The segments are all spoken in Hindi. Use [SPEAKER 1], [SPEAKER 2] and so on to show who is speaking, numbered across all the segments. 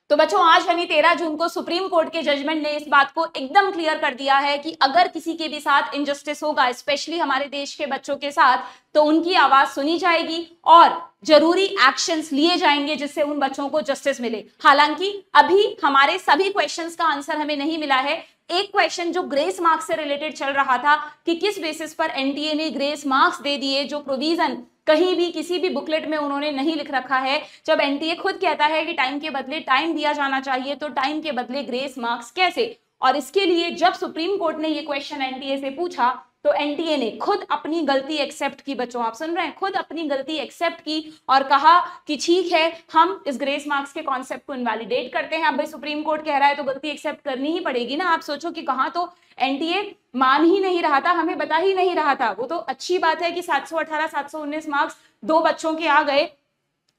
[SPEAKER 1] तो बच्चों आज यानी 13 जून को सुप्रीम कोर्ट के जजमेंट ने इस बात को एकदम क्लियर कर दिया है कि अगर किसी के भी साथ इनजस्टिस होगा, स्पेशली हमारे देश के बच्चों के साथ, तो उनकी आवाज सुनी जाएगी और जरूरी एक्शंस लिए जाएंगे जिससे उन बच्चों को जस्टिस मिले। हालांकि अभी हमारे सभी क्वेश्चंस का आंसर हमें नहीं मिला है। एक क्वेश्चन जो ग्रेस मार्क्स से रिलेटेड चल रहा था कि किस बेसिस पर एनटीए ने ग्रेस मार्क्स दे दिए, जो प्रोविजन कहीं भी किसी भी बुकलेट में उन्होंने नहीं लिख रखा है। जब एनटीए खुद कहता है कि टाइम के बदले टाइम दिया जाना चाहिए, तो टाइम के बदले ग्रेस मार्क्स कैसे? और इसके लिए जब सुप्रीम कोर्ट ने ये क्वेश्चन एनटीए से पूछा तो एनटीए ने खुद अपनी गलती एक्सेप्ट की। बच्चों आप सुन रहे हैं, खुद अपनी गलती एक्सेप्ट की और कहा कि ठीक है, हम इस ग्रेस मार्क्स के कॉन्सेप्ट को इनवैलिडेट करते हैं। अब भाई सुप्रीम कोर्ट कह रहा है तो गलती एक्सेप्ट करनी ही पड़ेगी ना। आप सोचो कि कहां तो एनटीए मान ही नहीं रहा था, हमें बता ही नहीं रहा था। वो तो अच्छी बात है कि 718 719 मार्क्स दो बच्चों के आ गए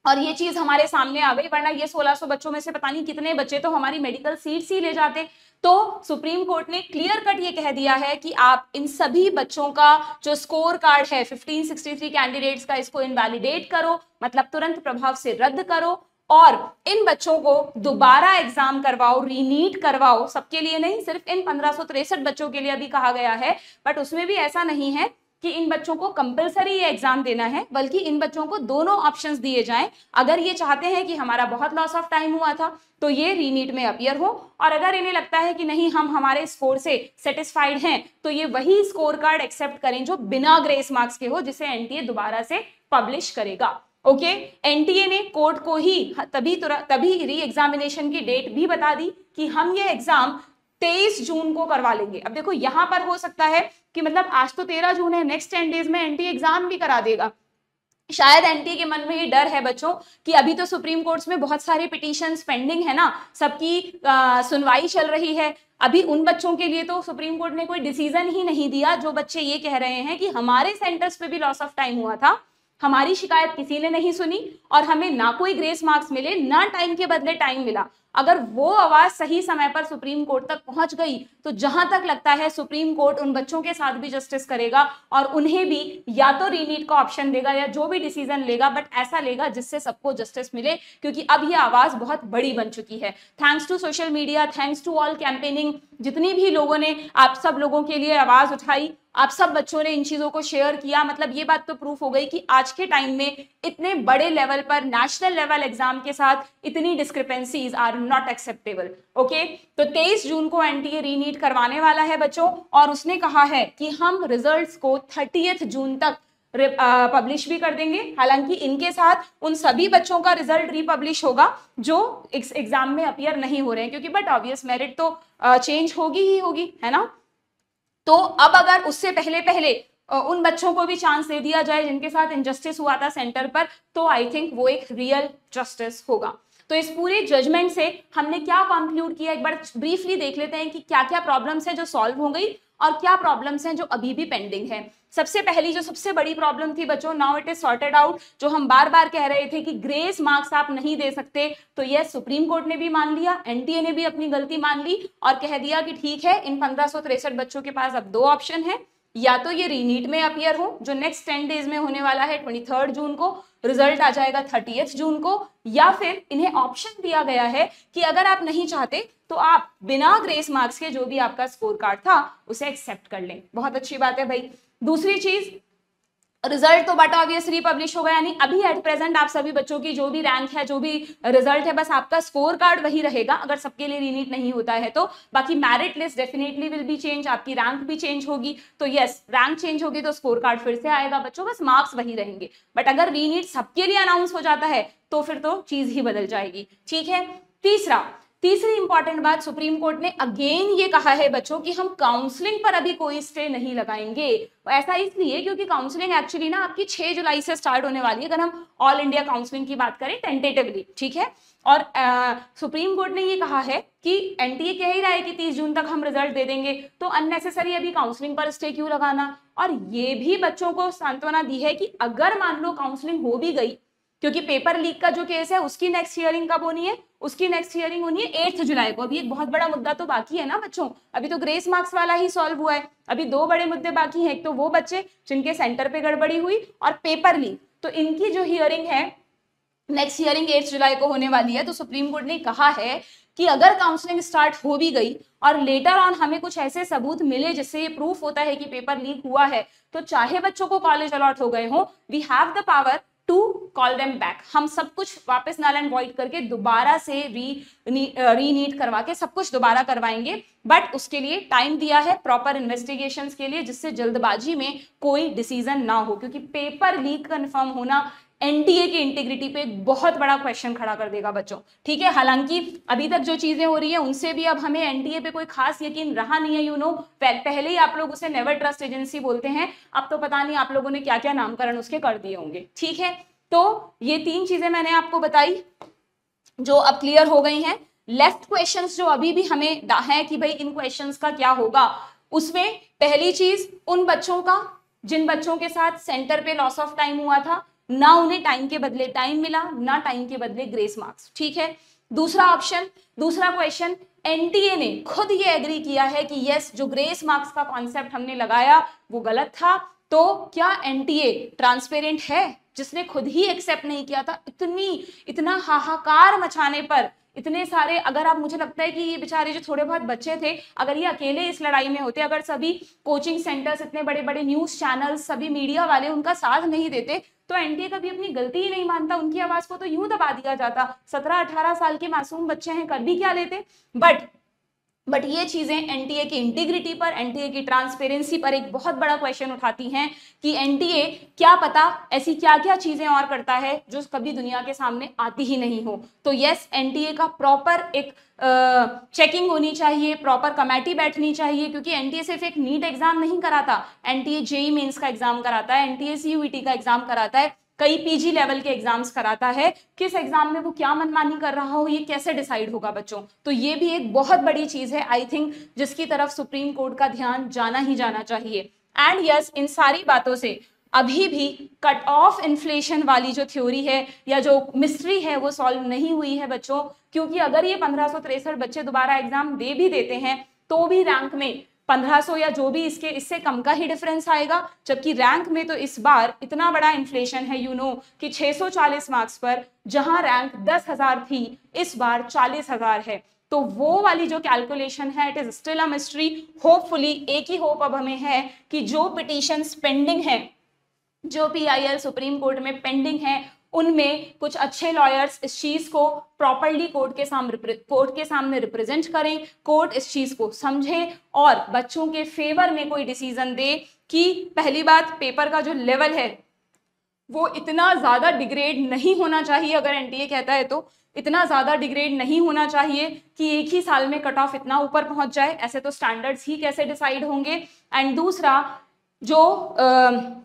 [SPEAKER 1] और ये चीज हमारे सामने आ गई, वरना ये 1600 बच्चों में से पता नहीं कितने बच्चे तो हमारी मेडिकल सीट्स ही ले जाते। तो सुप्रीम कोर्ट ने क्लियर कट ये कह दिया है कि आप इन सभी बच्चों का जो स्कोर कार्ड है 1563 कैंडिडेट्स का, इसको इनवैलिडेट करो, मतलब तुरंत प्रभाव से रद्द करो और इन बच्चों को दोबारा एग्जाम करवाओ, रीनीट करवाओ। सबके लिए नहीं, सिर्फ इन 1563 बच्चों के लिए अभी कहा गया है, बट उसमें भी ऐसा नहीं है कि इन बच्चों को कंपलसरी ये एग्जाम देना है, बल्कि इन बच्चों को दोनों ऑप्शंस दिए जाएं। अगर ये चाहते हैं कि हमारा बहुत लॉस ऑफ टाइम हुआ था तो ये रीनीट में अपीयर हो, और अगर इन्हें लगता है कि नहीं हम हमारे स्कोर से सेटिस्फाइड हैं तो ये वही स्कोर कार्ड एक्सेप्ट करें जो बिना ग्रेस मार्क्स के हो, जिसे एनटीए दोबारा से पब्लिश करेगा। ओके, एनटीए ने कोर्ट को ही तभी री एग्जामिनेशन की डेट भी बता दी कि हम ये एग्जाम 23 जून को करवा लेंगे। अब देखो यहां पर हो सकता है कि मतलब आज तो 13 जून है, नेक्स्ट 10 डेज में एनटीए एग्जाम भी करा देगा। शायद एनटीए के मन में ये डर है बच्चों कि अभी तो सुप्रीम कोर्ट्स में बहुत सारे पिटीशंस पेंडिंग है ना, सबकी सुनवाई चल रही है। अभी उन बच्चों के लिए तो सुप्रीम कोर्ट ने कोई डिसीजन ही नहीं दिया जो बच्चे ये कह रहे हैं कि हमारे सेंटर्स पे भी लॉस ऑफ टाइम हुआ था, हमारी शिकायत किसी ने नहीं सुनी और हमें ना कोई ग्रेस मार्क्स मिले, ना टाइम के बदले टाइम मिला। अगर वो आवाज सही समय पर सुप्रीम कोर्ट तक पहुंच गई तो जहां तक लगता है सुप्रीम कोर्ट उन बच्चों के साथ भी जस्टिस करेगा और उन्हें भी या तो रीनीट का ऑप्शन देगा या जो भी डिसीजन लेगा, बट ऐसा लेगा जिससे सबको जस्टिस मिले, क्योंकि अब ये आवाज बहुत बड़ी बन चुकी है। Thanks to social media, thanks to all campaigning, जितनी भी लोगों ने आप सब लोगों के लिए आवाज उठाई, आप सब बच्चों ने इन चीजों को शेयर किया, मतलब ये बात तो प्रूफ हो गई कि आज के टाइम में इतने बड़े लेवल पर नेशनल लेवल एग्जाम के साथ इतनी discrepancies are not acceptable. Okay, तो 23 जून को एनटीए रीनीट करवाने वाला है बच्चों, और उसने कहा है कि हम रिजल्ट्स को 30 जून तक पब्लिश भी कर देंगे। हालांकि इनके साथ उन सभी बच्चों का रिजल्ट रिपब्लिश होगा जो एग्जाम में अपीयर नहीं हो रहे हैं, क्योंकि बट ऑब्वियस मेरिट तो चेंज होगी ही होगी, है ना। तो अब अगर उससे पहले पहले उन बच्चों को भी चांस दे दिया जाए जिनके साथ इनजस्टिस हुआ था सेंटर पर, तो आई थिंक वो एक रियल जस्टिस होगा। तो इस पूरे जजमेंट से हमने क्या कंक्लूड किया, एक बार ब्रीफली देख लेते हैं कि क्या क्या प्रॉब्लम्स हैं जो सॉल्व हो गई और क्या प्रॉब्लम्स हैं जो अभी भी पेंडिंग है। सबसे पहली जो सबसे बड़ी प्रॉब्लम थी बच्चों, now it is sorted out. जो हम बार बार कह रहे थे कि ग्रेस मार्क्स आप नहीं दे सकते, तो यह सुप्रीम कोर्ट ने भी मान लिया, एनटीए ने भी अपनी गलती मान ली और कह दिया कि ठीक है, इन 1563 बच्चों के पास अब दो ऑप्शन है, या तो ये रीनीट में अपीयर हो जो नेक्स्ट 10 डेज में होने वाला है 23 जून को, रिजल्ट आ जाएगा 30 जून को, या फिर इन्हें ऑप्शन दिया गया है कि अगर आप नहीं चाहते तो आप बिना ग्रेस मार्क्स के जो भी आपका स्कोर कार्ड था उसे एक्सेप्ट कर लें। बहुत अच्छी बात है भाई। दूसरी चीज, रिजल्ट तो बट ऑब्वियसली पब्लिश होगा, यानी अभी एट प्रेजेंट आप सभी बच्चों की जो भी रैंक है, जो भी रिजल्ट है, बस आपका स्कोर कार्ड वही रहेगा अगर सबके लिए रीनीट नहीं होता है तो। बाकी merit list definitely will be change, आपकी रैंक भी चेंज होगी, तो यस रैंक चेंज होगी तो स्कोर कार्ड फिर से आएगा बच्चों, बस मार्क्स वही रहेंगे। बट अगर रीनीट सबके लिए अनाउंस हो जाता है तो फिर तो चीज ही बदल जाएगी। ठीक है। तीसरी इंपॉर्टेंट बात, सुप्रीम कोर्ट ने अगेन ये कहा है बच्चों कि हम काउंसलिंग पर अभी कोई स्टे नहीं लगाएंगे। ऐसा इसलिए क्योंकि काउंसलिंग एक्चुअली ना आपकी 6 जुलाई से स्टार्ट होने वाली है, अगर हम ऑल इंडिया काउंसलिंग की बात करें टेंटेटिवली। ठीक है। और सुप्रीम कोर्ट ने ये कहा है कि एनटीए कह ही रहा है कि 30 जून तक हम रिजल्ट दे देंगे, तो अननेसेसरी अभी काउंसलिंग पर स्टे क्यों लगाना। और ये भी बच्चों को सांत्वना दी है कि अगर मान लो काउंसलिंग हो भी गई, क्योंकि पेपर लीक का जो केस है उसकी नेक्स्ट हियरिंग कब होनी है, उसकी नेक्स्ट हियरिंग होनी है 8 जुलाई को। अभी एक बहुत बड़ा मुद्दा तो बाकी है ना बच्चों, अभी तो ग्रेस मार्क्स वाला ही सॉल्व हुआ है, अभी दो बड़े मुद्दे बाकी हैं। एक तो वो बच्चे जिनके सेंटर पे गड़बड़ी हुई और पेपर लीक, तो इनकी जो हियरिंग है नेक्स्ट हियरिंग 8 जुलाई को होने वाली है। तो सुप्रीम कोर्ट ने कहा है कि अगर काउंसलिंग स्टार्ट हो भी गई और लेटर ऑन हमें कुछ ऐसे सबूत मिले जिससे ये प्रूफ होता है कि पेपर लीक हुआ है, तो चाहे बच्चों को कॉलेज अलॉट हो गए हो, we have the power to call them back. हम सब कुछ वापस नल एंड वॉइड करके दोबारा से रीनीट करवा के सब कुछ दोबारा करवाएंगे, बट उसके लिए टाइम दिया है प्रॉपर इन्वेस्टिगेशंस के लिए, जिससे जल्दबाजी में कोई डिसीजन ना हो, क्योंकि पेपर लीक कंफर्म होना एनटीए की इंटीग्रिटी पे एक बहुत बड़ा क्वेश्चन खड़ा कर देगा बच्चों। ठीक है, हालांकि अभी तक जो चीजें हो रही है उनसे भी अब हमें एनटीए पे कोई खास यकीन रहा नहीं है। यू नो, पहले ही आप लोग उसे नेवर ट्रस्ट एजेंसी बोलते हैं, अब तो पता नहीं आप लोगों ने क्या क्या नामकरण उसके कर दिए होंगे। ठीक है, तो ये 3 चीजें मैंने आपको बताई जो अब क्लियर हो गई हैं। लेफ्ट क्वेश्चंस जो अभी भी हमें है कि भाई इन क्वेश्चंस का क्या होगा, उसमें पहली चीज उन बच्चों का जिन बच्चों के साथ सेंटर पे लॉस ऑफ टाइम हुआ था, ना उन्हें टाइम के बदले टाइम मिला, ना टाइम के बदले ग्रेस मार्क्स। ठीक है, दूसरा ऑप्शन, दूसरा क्वेश्चन, एनटीए ने खुद ये एग्री किया है कि यस, जो ग्रेस मार्क्स का कॉन्सेप्ट हमने लगाया वो गलत था। तो क्या एनटीए ट्रांसपेरेंट है, जिसने खुद ही एक्सेप्ट नहीं किया था? इतना हाहाकार मचाने पर इतने सारे, अगर आप, मुझे लगता है कि ये बेचारे जो थोड़े बहुत बच्चे थे, अगर ये अकेले इस लड़ाई में होते, अगर सभी कोचिंग सेंटर्स, इतने बड़े बड़े न्यूज चैनल्स, सभी मीडिया वाले उनका साथ नहीं देते, तो एनटीए कभी अपनी गलती ही नहीं मानता, उनकी आवाज को तो यूं दबा दिया जाता। 17-18 साल के मासूम बच्चे हैं, कर भी क्या लेते। बट ये चीजें एनटीए की इंटीग्रिटी पर, एनटीए की ट्रांसपेरेंसी पर एक बहुत बड़ा क्वेश्चन उठाती हैं कि एनटीए क्या पता ऐसी क्या क्या चीजें और करता है जो कभी दुनिया के सामने आती ही नहीं हो। तो यस, एनटीए का प्रॉपर एक चेकिंग होनी चाहिए, प्रॉपर कमेटी बैठनी चाहिए, क्योंकि एनटीए सिर्फ एक नीट एग्जाम नहीं कराता, एनटीए जेईई मेंस का एग्जाम कराता है, एनटीए सीयूईटी का एग्जाम कराता है, कई पीजी लेवल के एग्जाम्स कराता है। किस एग्जाम में वो क्या मनमानी कर रहा हो, ये कैसे डिसाइड होगा बच्चों? तो ये भी एक बहुत बड़ी चीज है आई थिंक, जिसकी तरफ सुप्रीम कोर्ट का ध्यान जाना ही जाना चाहिए। एंड यस, इन सारी बातों से अभी भी कट ऑफ इन्फ्लेशन वाली जो थ्योरी है या जो मिस्ट्री है वो सॉल्व नहीं हुई है बच्चों, क्योंकि अगर ये 1563 बच्चे दोबारा एग्जाम दे भी देते हैं तो भी रैंक में 1500 या जो भी इससे कम का ही डिफरेंस आएगा, जबकि रैंक में तो इस बार इतना बड़ा इन्फ्लेशन है यू नो कि 640 मार्क्स पर जहां रैंक 10,000 थी, इस बार 40,000 है। तो वो वाली जो कैलकुलेशन है, it is still a mystery. Hopefully एक ही होप अब हमें है कि जो पिटीशंस पेंडिंग है, जो पीआईएल सुप्रीम कोर्ट में पेंडिंग है, उनमें कुछ अच्छे लॉयर्स इस चीज को प्रॉपर्ली कोर्ट के सामने रिप्रेजेंट करें, कोर्ट इस चीज को समझे और बच्चों के फेवर में कोई डिसीजन दे कि पहली बात, पेपर का जो लेवल है वो इतना ज्यादा डिग्रेड नहीं होना चाहिए। अगर एनटीए कहता है तो इतना ज्यादा डिग्रेड नहीं होना चाहिए कि एक ही साल में कट ऑफ इतना ऊपर पहुंच जाए, ऐसे तो स्टैंडर्ड्स ही कैसे डिसाइड होंगे। एंड दूसरा, जो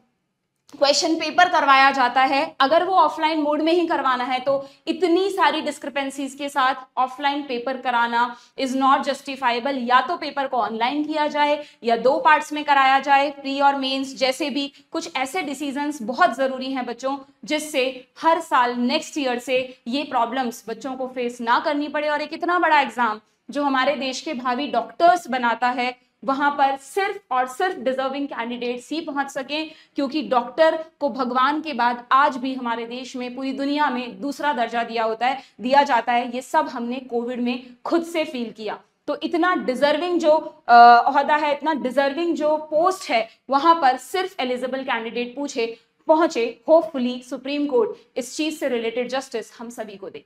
[SPEAKER 1] क्वेश्चन पेपर करवाया जाता है, अगर वो ऑफलाइन मोड में ही करवाना है तो इतनी सारी डिस्क्रिपेंसीज के साथ ऑफलाइन पेपर कराना इज नॉट जस्टिफाइबल। या तो पेपर को ऑनलाइन किया जाए या 2 पार्ट्स में कराया जाए, प्री और मेंस जैसे भी कुछ ऐसे डिसीजंस बहुत जरूरी हैं बच्चों, जिससे हर साल नेक्स्ट ईयर से ये प्रॉब्लम्स बच्चों को फेस ना करनी पड़े और एक इतना बड़ा एग्जाम जो हमारे देश के भावी डॉक्टर्स बनाता है, वहां पर सिर्फ और सिर्फ डिजर्विंग कैंडिडेट्स ही पहुंच सकें, क्योंकि डॉक्टर को भगवान के बाद आज भी हमारे देश में, पूरी दुनिया में दूसरा दर्जा दिया जाता है। ये सब हमने कोविड में खुद से फील किया। तो इतना डिजर्विंग जो ओहदा है, इतना डिजर्विंग जो पोस्ट है, वहां पर सिर्फ एलिजिबल कैंडिडेट पहुंचे। होपफुली सुप्रीम कोर्ट इस चीज से रिलेटेड जस्टिस हम सभी को दे।